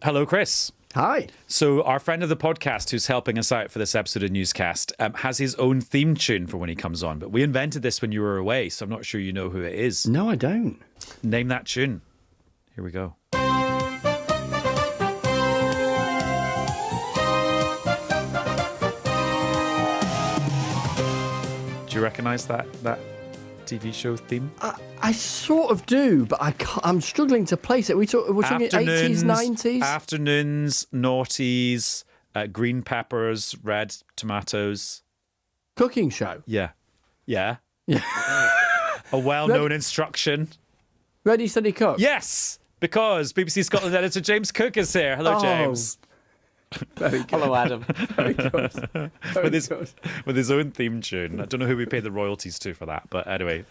Hello, Chris. Hi. So our friend of the podcast who's helping us out for this episode of Newscast has his own theme tune for when he comes on. But we invented this when you were away, so I'm not sure you know who it is. No, I don't. Name that tune. Here we go. Do you recognise that TV show theme? I sort of do, but I'm struggling to place it. We're talking 80s, 90s? Afternoons, noughties, green peppers, red tomatoes. Cooking show? Yeah. Yeah. A well-known instruction. Ready, Steady, Cook? Yes, because BBC Scotland editor James Cook is here. Hello, James. Very good. Hello, Adam. Very good. With his own theme tune. I don't know who we pay the royalties to for that, but anyway,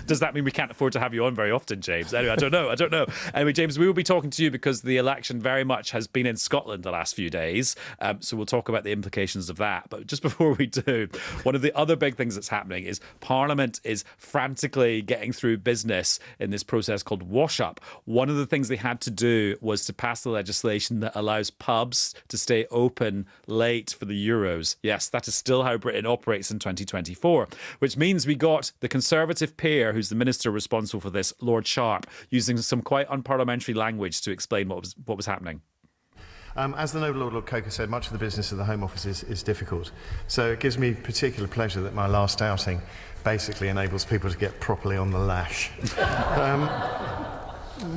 does that mean we can't afford to have you on very often, James? Anyway, I don't know. Anyway, James, we will be talking to you because the election very much has been in Scotland the last few days, so we'll talk about the implications of that. But just before we do, one of the other big things that's happening is Parliament is frantically getting through business in this process called Wash Up. One of the things they had to do was to pass the legislation that allows pubs to stay open late for the Euros. Yes, that is still how Britain operates in 2024, which means we got the Conservative peer, who's the minister responsible for this, Lord Sharp, using some quite unparliamentary language to explain what was happening. As the noble Lord Coker said, much of the business of the Home Office is difficult. So it gives me particular pleasure that my last outing basically enables people to get properly on the lash.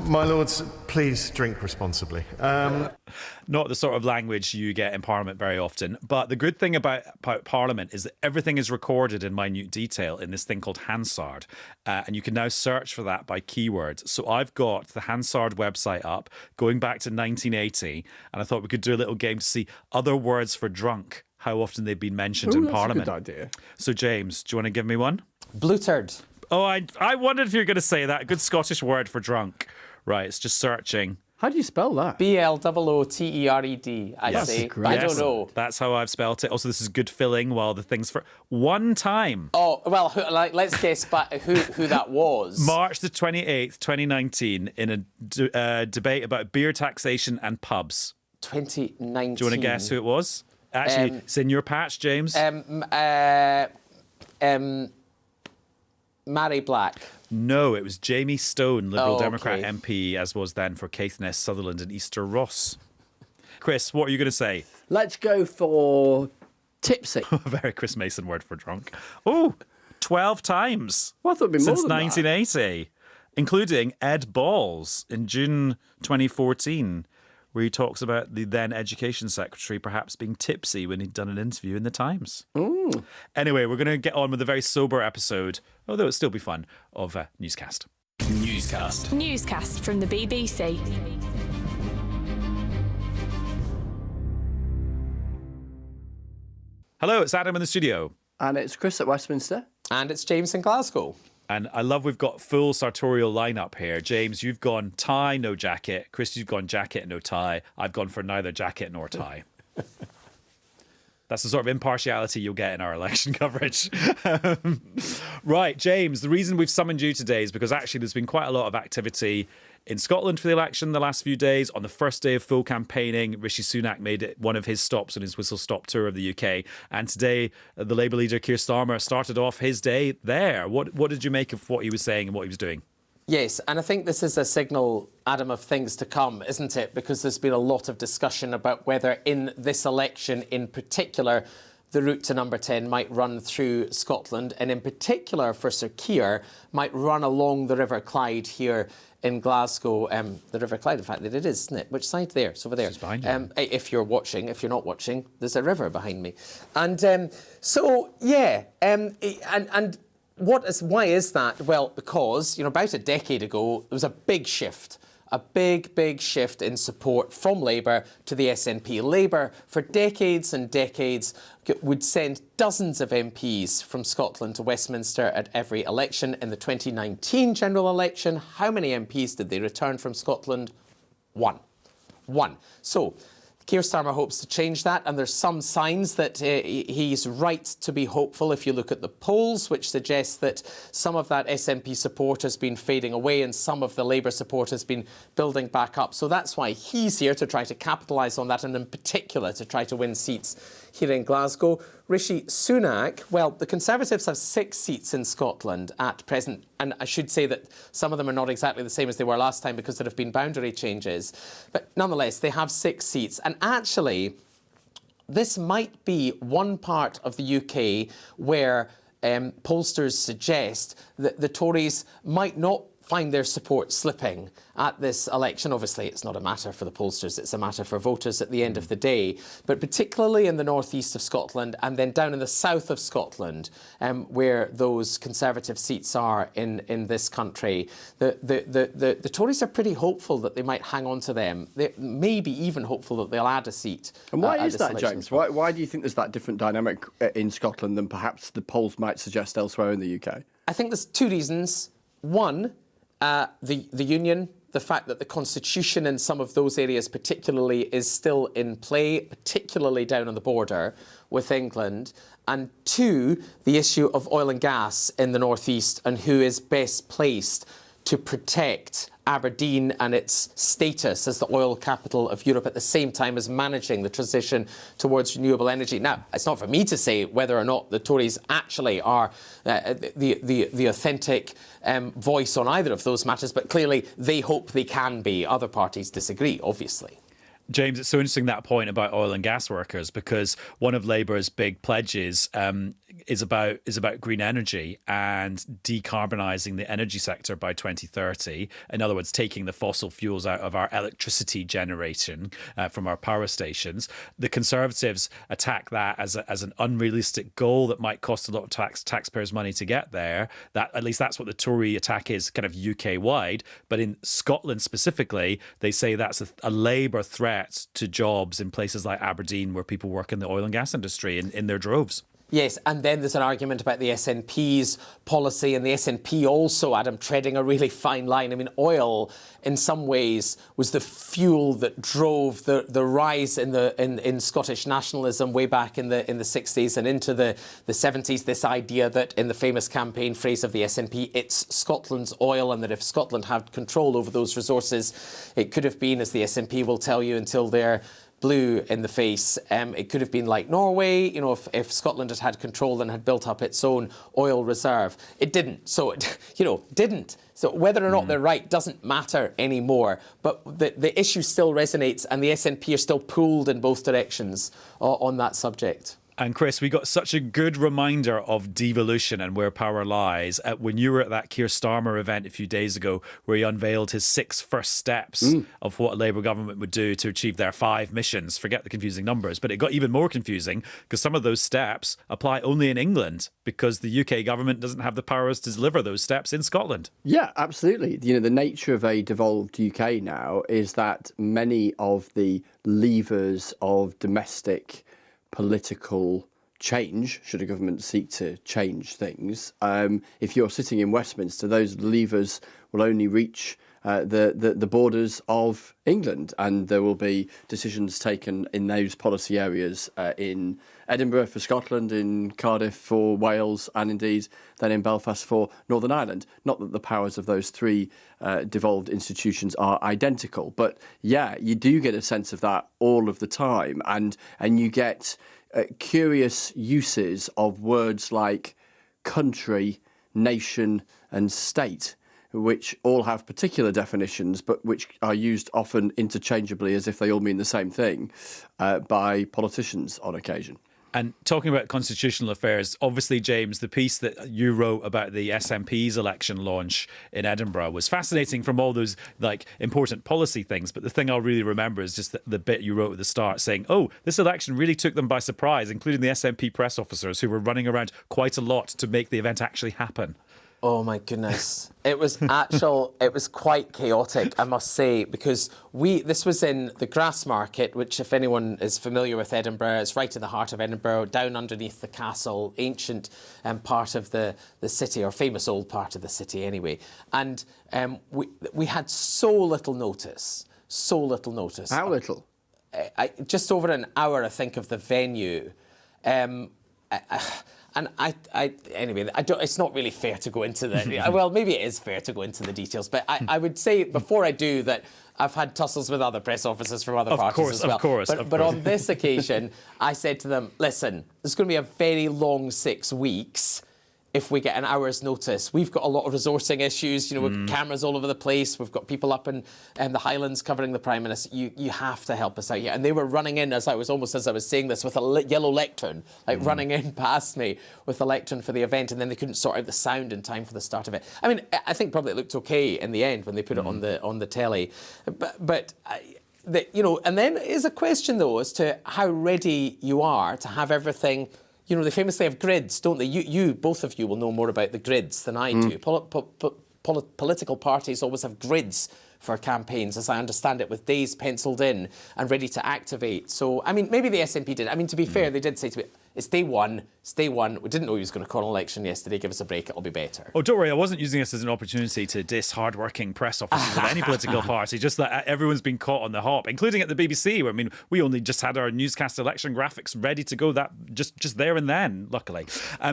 My lords, please drink responsibly. Not the sort of language you get in Parliament very often. But the good thing about Parliament is that everything is recorded in minute detail in this thing called Hansard. And you can now search for that by keyword. So I've got the Hansard website up going back to 1980. And I thought we could do a little game to see other words for drunk, how often they've been mentioned in Parliament. That's a good idea. So, James, do you want to give me one? Bluterd. Oh, I wondered if you were going to say that. Good Scottish word for drunk. Right, it's just searching. How do you spell that? BLOOTERED, I say. great. I don't know. That's how I've spelt it. Also, this is good filling while the thing's for one time. Oh, well, let's guess back who that was. March the 28th, 2019, in a debate about beer taxation and pubs. 2019. Do you want to guess who it was? Actually, it's in your patch, James. Mary Black. No, it was Jamie Stone, Liberal okay. Democrat MP, as was then for Caithness, Sutherland and Easter Ross. Chris, what are you going to say? Let's go for tipsy. A very Chris Mason word for drunk. Oh, 12 times. Well, I thought it'd be more since than that. 1980, including Ed Balls in June 2014, where he talks about the then Education Secretary perhaps being tipsy when he'd done an interview in the Times. Ooh. Anyway, we're going to get on with a very sober episode, although it'll still be fun, of Newscast. Newscast from the BBC. Hello, it's Adam in the studio. And it's Chris at Westminster. And it's James in Glasgow. And I love we've got full sartorial lineup here. James, you've gone tie, no jacket. Chris, you've gone jacket, no tie. I've gone for neither jacket nor tie. That's the sort of impartiality you'll get in our election coverage. Right, James, the reason we've summoned you today is because actually there's been quite a lot of activity in Scotland for the election the last few days. On the first day of full campaigning, Rishi Sunak made it one of his stops on his whistle-stop tour of the UK. And today, the Labour leader, Keir Starmer, started off his day there. What did you make of what he was saying and what he was doing? Yes, and I think this is a signal, Adam, of things to come, isn't it? Because there's been a lot of discussion about whether in this election in particular, the route to number 10 might run through Scotland, and in particular for Sir Keir, might run along the River Clyde here in Glasgow. The River Clyde, in fact, it is, isn't it? Which side? There, it's over there. It's behind you. If you're watching, if you're not watching, there's a river behind me. And why is that? Well, because, about a decade ago, there was a big shift. A big shift in support from Labour to the SNP. Labour, for decades and decades, would send dozens of MPs from Scotland to Westminster at every election. In the 2019 general election, how many MPs did they return from Scotland? One. So Keir Starmer hopes to change that, and there's some signs that he's right to be hopeful if you look at the polls, which suggest that some of that SNP support has been fading away and some of the Labour support has been building back up. So that's why he's here, to try to capitalise on that, and in particular to try to win seats here in Glasgow. Rishi Sunak, well, the Conservatives have 6 seats in Scotland at present, and I should say that some of them are not exactly the same as they were last time because there have been boundary changes. But nonetheless, they have 6 seats. And actually, this might be one part of the UK where pollsters suggest that the Tories might not find their support slipping at this election. Obviously, it's not a matter for the pollsters, it's a matter for voters at the end of the day. But particularly in the northeast of Scotland and then down in the south of Scotland, where those Conservative seats are in this country, the Tories are pretty hopeful that they might hang on to them. They may be even hopeful that they'll add a seat. And why is that, James? Why do you think there's that different dynamic in Scotland than perhaps the polls might suggest elsewhere in the UK? I think there's 2 reasons. One, the union, the fact that the constitution in some of those areas particularly is still in play, particularly down on the border with England. And 2, the issue of oil and gas in the northeast and who is best placed to protect Aberdeen and its status as the oil capital of Europe at the same time as managing the transition towards renewable energy. Now, it's not for me to say whether or not the Tories actually are the authentic voice on either of those matters, but clearly they hope they can be. Other parties disagree, obviously. James, it's so interesting that point about oil and gas workers, because one of Labour's big pledges is about green energy and decarbonising the energy sector by 2030. In other words, taking the fossil fuels out of our electricity generation from our power stations. The Conservatives attack that as an unrealistic goal that might cost a lot of taxpayers' money to get there. That, at least that's what the Tory attack is, kind of UK-wide. But in Scotland specifically, they say that's a Labour threat to jobs in places like Aberdeen, where people work in the oil and gas industry in their droves. Yes, and then there's an argument about the SNP's policy, and the SNP also, Adam, treading a really fine line. I mean, oil, in some ways, was the fuel that drove the rise in Scottish nationalism way back in the 60s and into the 70s. This idea that, in the famous campaign phrase of the SNP, it's Scotland's oil, and that if Scotland had control over those resources, it could have been, as the SNP will tell you, until they're blue in the face. It could have been like Norway, you know, if Scotland had had control and had built up its own oil reserve. It didn't. So, it, didn't. So whether or not they're right doesn't matter anymore. But the issue still resonates, and the SNP are still pulled in both directions on that subject. And Chris, we got such a good reminder of devolution and where power lies when you were at that Keir Starmer event a few days ago, where he unveiled his 6 first steps of what a Labour government would do to achieve their 5 missions. Forget the confusing numbers, but it got even more confusing because some of those steps apply only in England because the UK government doesn't have the powers to deliver those steps in Scotland. Yeah, absolutely. You know, the nature of a devolved UK now is that many of the levers of domestic political change, should a government seek to change things, if you're sitting in Westminster, those levers will only reach the borders of England, and there will be decisions taken in those policy areas in Edinburgh for Scotland, in Cardiff for Wales, and indeed then in Belfast for Northern Ireland. Not that the powers of those 3 devolved institutions are identical, but yeah, you do get a sense of that all of the time, and you get curious uses of words like country, nation, and state, which all have particular definitions, but which are used often interchangeably as if they all mean the same thing by politicians on occasion. And talking about constitutional affairs, obviously, James, the piece that you wrote about the SNP's election launch in Edinburgh was fascinating from all those important policy things. But the thing I'll really remember is just the bit you wrote at the start saying, oh, this election really took them by surprise, including the SNP press officers who were running around quite a lot to make the event actually happen. Oh my goodness. It was quite chaotic, I must say, because this was in the Grassmarket, which, if anyone is familiar with Edinburgh, is right in the heart of Edinburgh, down underneath the castle, ancient part of the city, or famous old part of the city anyway. And we had so little notice. How little? just over an hour, I think, of the venue. Anyway, it's not really fair to go into the... well, maybe it is fair to go into the details, but I would say before I do that I've had tussles with other press officers from other parties as well. Of course. But on this occasion, I said to them, listen, there's going to be a very long 6 weeks if we get an hour's notice. We've got a lot of resourcing issues, with cameras all over the place. We've got people up in the Highlands covering the Prime Minister. You have to help us out here. And they were running in, as I was saying this, with a yellow lectern, running in past me with a lectern for the event, and then they couldn't sort out the sound in time for the start of it. I mean, I think probably it looked okay in the end when they put it on the telly. But and then is a question, though, as to how ready you are to have everything... they famously have grids, don't they? You, both of you will know more about the grids than I do. Political parties always have grids for campaigns, as I understand it, with days penciled in and ready to activate. So, I mean, maybe the SNP did. I mean, to be fair, they did say to me, it's day one. We didn't know he was going to call an election yesterday. Give us a break. It'll be better. Oh, don't worry. I wasn't using this as an opportunity to diss hard-working press officers of any political party. Just that everyone's been caught on the hop, including at the BBC. Where, I mean, we only just had our newscast election graphics ready to go. That just there and then, luckily.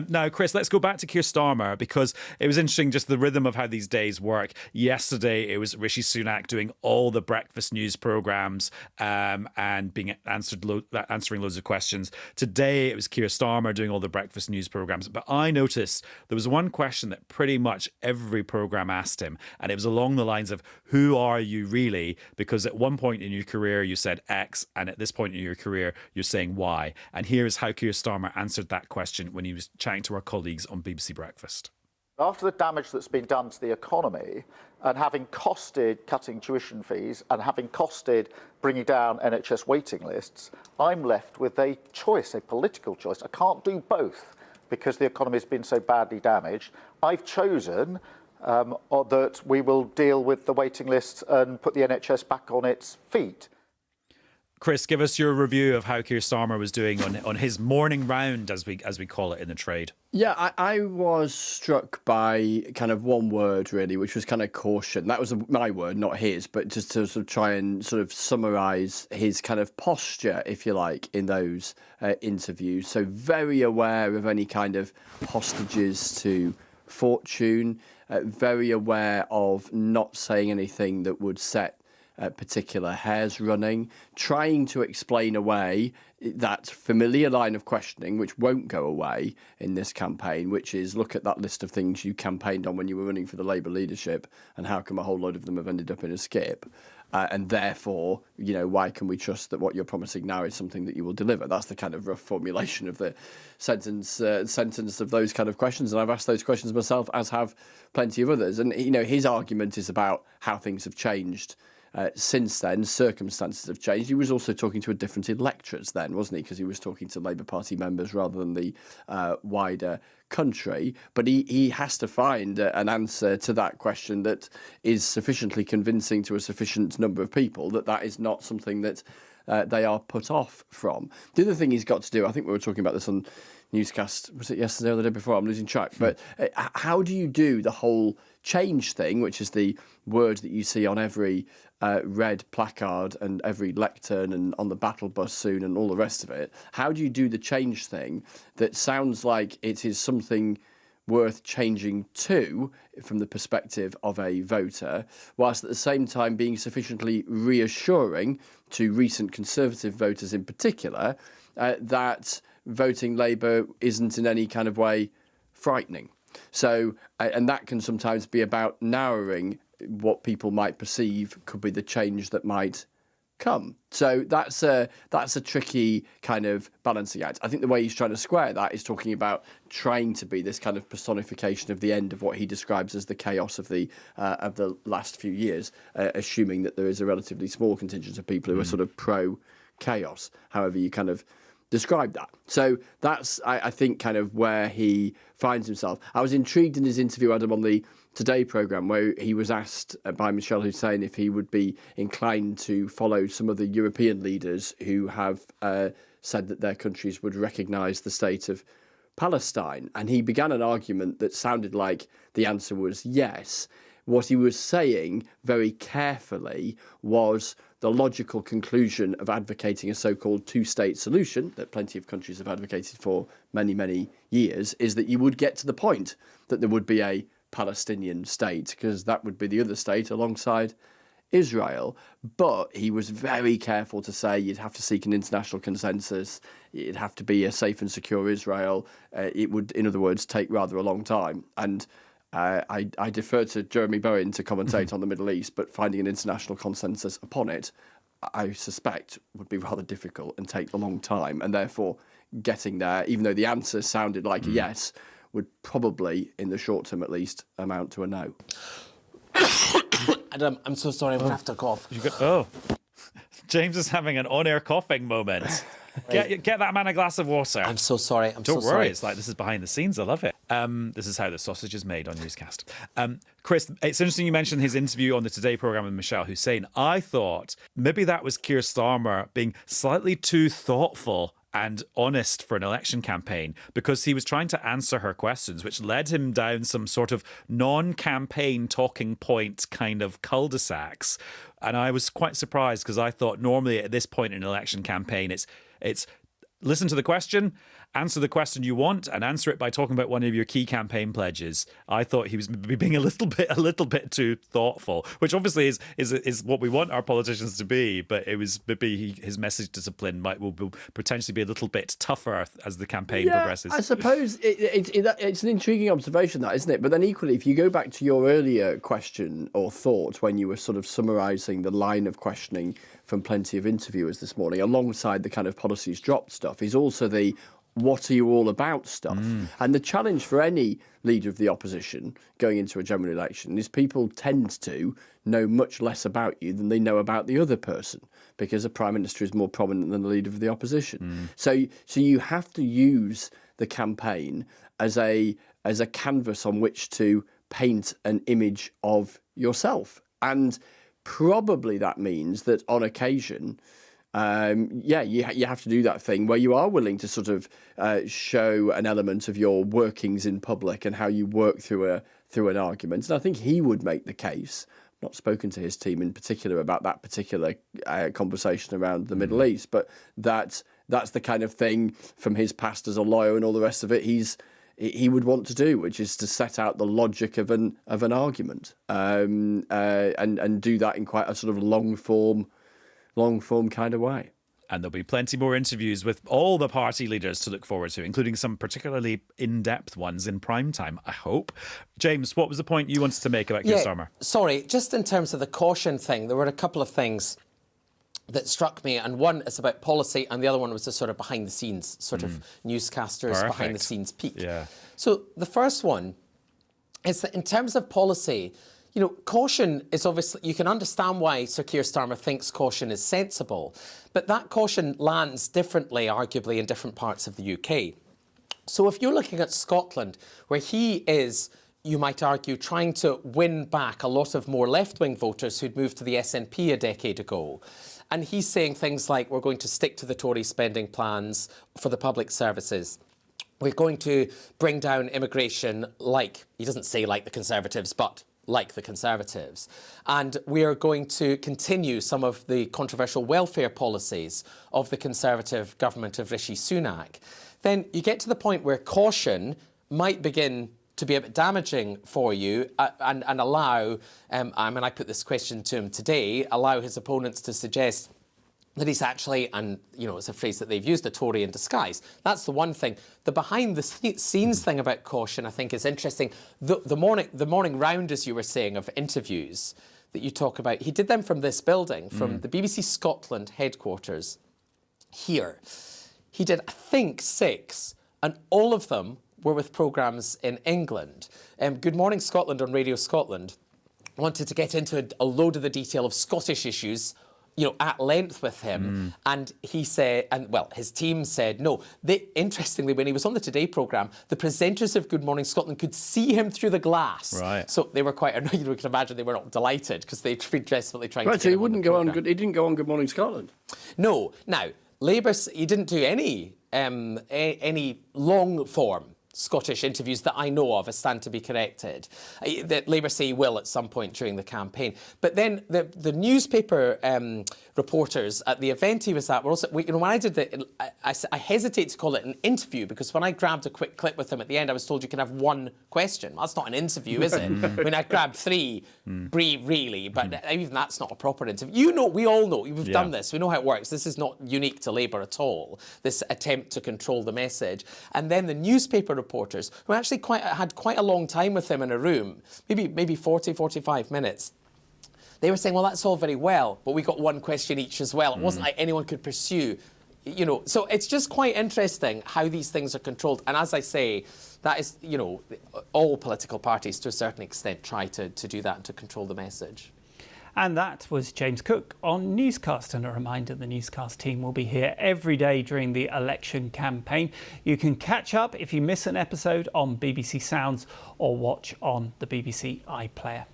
Now, Chris, let's go back to Keir Starmer, because it was interesting just the rhythm of how these days work. Yesterday, it was Rishi Sunak doing all the breakfast news programmes and being answering loads of questions. Today, it was Keir Starmer doing all the breakfast news programmes. But I noticed there was one question that pretty much every programme asked him, and it was along the lines of, who are you really? Because at one point in your career, you said X, and at this point in your career, you're saying Y. And here's how Keir Starmer answered that question when he was chatting to our colleagues on BBC Breakfast. After the damage that's been done to the economy, and having costed cutting tuition fees and having costed bringing down NHS waiting lists, I'm left with a choice, a political choice. I can't do both because the economy has been so badly damaged. I've chosen that we will deal with the waiting lists and put the NHS back on its feet. Chris, give us your review of how Keir Starmer was doing on his morning round, as we call it in the trade. Yeah, I was struck by kind of one word, really, which was kind of caution. That was my word, not his, but just to sort of try and sort of summarise his kind of posture, if you like, in those interviews. So very aware of any kind of hostages to fortune, very aware of not saying anything that would set particular hairs running, trying to explain away that familiar line of questioning, which won't go away in this campaign, which is, look at that list of things you campaigned on when you were running for the Labour leadership, and how come a whole load of them have ended up in a skip? And therefore, why can we trust that what you're promising now is something that you will deliver? That's the kind of rough formulation of the sentence of those kind of questions. And I've asked those questions myself, as have plenty of others. And, his argument is about how things have changed since then. Circumstances have changed. He was also talking to a different electorate then, wasn't he? Because he was talking to Labour Party members rather than the wider country. But he has to find an answer to that question that is sufficiently convincing to a sufficient number of people that is not something that they are put off from. The other thing he's got to do, I think we were talking about this on Newscast, was it yesterday or the day before? I'm losing track. But how do you do the whole change thing, which is the word that you see on every red placard and every lectern and on the battle bus soon and all the rest of it? How do you do the change thing that sounds like it is something worth changing to from the perspective of a voter, whilst at the same time being sufficiently reassuring to recent Conservative voters in particular that voting Labour isn't in any kind of way frightening? So, and that can sometimes be about narrowing what people might perceive could be the change that might come. So that's a tricky kind of balancing act. I think the way he's trying to square that is talking about trying to be this kind of personification of the end of what he describes as the chaos of the last few years, assuming that there is a relatively small contingent of people who are sort of pro-chaos, however you kind of describe that. So that's, I think, kind of where he finds himself. I was intrigued in his interview, Adam, on the Today programme, where he was asked by Michelle Hussein if he would be inclined to follow some of the European leaders who have said that their countries would recognise the state of Palestine. And he began an argument that sounded like the answer was yes. What he was saying very carefully was the logical conclusion of advocating a so-called two-state solution that plenty of countries have advocated for many, many years is that you would get to the point that there would be a Palestinian state, because that would be the other state alongside Israel. But he was very careful to say you'd have to seek an international consensus. It'd have to be a safe and secure Israel. It would, in other words, take rather a long time. And I defer to Jeremy Bowen to commentate on the Middle East, but finding an international consensus upon it, I suspect, would be rather difficult and take a long time. And therefore, getting there, even though the answer sounded like a yes, would probably, in the short term at least, amount to a no. And I'm so sorry, I'm going to have to cough. James is having an on-air coughing moment. Get that man a glass of water. I'm so sorry. Don't worry. It's like, this is behind the scenes. I love it. This is how the sausage is made on Newscast. Chris, it's interesting you mentioned his interview on the Today programme with Michelle Hussein. I thought maybe that was Keir Starmer being slightly too thoughtful and honest for an election campaign, because he was trying to answer her questions, which led him down some sort of non-campaign talking point kind of cul-de-sacs. And I was quite surprised, because I thought normally at this point in an election campaign, it's listen to the question, answer the question you want, and answer it by talking about one of your key campaign pledges. I thought he was being a little bit too thoughtful, which obviously is what we want our politicians to be. But it was maybe his message discipline will potentially be a little bit tougher as the campaign progresses. I suppose it's an intriguing observation, that, isn't it? But then equally, if you go back to your earlier question or thought when you were sort of summarising the line of questioning from plenty of interviewers this morning, alongside the kind of policies dropped stuff, is also the what are you all about stuff. And the challenge for any leader of the opposition going into a general election is people tend to know much less about you than they know about the other person, because a prime minister is more prominent than the leader of the opposition. So you have to use the campaign as a canvas on which to paint an image of yourself. And probably that means that on occasion, you have to do that thing where you are willing to sort of show an element of your workings in public and how you work through an argument. And I think he would make the case, not spoken to his team in particular about that particular conversation around the Middle East, but that's the kind of thing from his past as a lawyer and all the rest of it he would want to do, which is to set out the logic of an argument and do that in quite a sort of long form kind of way. And there'll be plenty more interviews with all the party leaders to look forward to, including some particularly in-depth ones in prime time, I hope. James, what was the point you wanted to make about Keir Starmer? Sorry, just in terms of the caution thing, there were a couple of things that struck me, and one is about policy, and the other one was the sort of behind-the-scenes sort of newscasters, behind-the-scenes peek. Yeah. So the first one is that in terms of policy, you know, caution is obviously, you can understand why Sir Keir Starmer thinks caution is sensible, but that caution lands differently, arguably, in different parts of the UK. So if you're looking at Scotland, where he is, you might argue, trying to win back a lot of more left-wing voters who'd moved to the SNP a decade ago, and he's saying things like, we're going to stick to the Tory spending plans for the public services. We're going to bring down immigration like, he doesn't say like the Conservatives, but like the Conservatives. And we are going to continue some of the controversial welfare policies of the Conservative government of Rishi Sunak. Then you get to the point where caution might begin to be a bit damaging for you and allow, I put this question to him today, allow his opponents to suggest that he's actually, and you know, it's a phrase that they've used, a Tory in disguise. That's the one thing. The behind-the-scenes thing about caution, I think, is interesting. The morning round, as you were saying, of interviews that you talk about, he did them from this building, from the BBC Scotland headquarters here. He did, I think, 6, and all of them were with programmes in England. Good Morning Scotland on Radio Scotland wanted to get into a load of the detail of Scottish issues, you know, at length with him. And he said, his team said, no. Interestingly, when he was on the Today programme, the presenters of Good Morning Scotland could see him through the glass. Right. So they were quite annoyed. You can imagine they were not delighted because they'd been desperately trying to get so he him wouldn't go on good. He didn't go on Good Morning Scotland. No. Now, Labour, he didn't do any long form Scottish interviews that I know of, stand to be corrected, that Labour say he will at some point during the campaign. But then the newspaper reporters at the event he was at were also, when I did I hesitate to call it an interview, because when I grabbed a quick clip with him at the end, I was told you can have one question. That's not an interview, is it? I mean, I grabbed three, really, but even that's not a proper interview. You know, we all know, we've done this, we know how it works. This is not unique to Labour at all, this attempt to control the message. And then the newspaper reporters, who actually had quite a long time with him in a room, maybe 40, 45 minutes, they were saying, well, that's all very well, but we got one question each as well. It wasn't like anyone could pursue, you know. So it's just quite interesting how these things are controlled. And as I say, that is, you know, all political parties to a certain extent try to do that and to control the message. And that was James Cook on Newscast. And a reminder, the Newscast team will be here every day during the election campaign. You can catch up if you miss an episode on BBC Sounds or watch on the BBC iPlayer.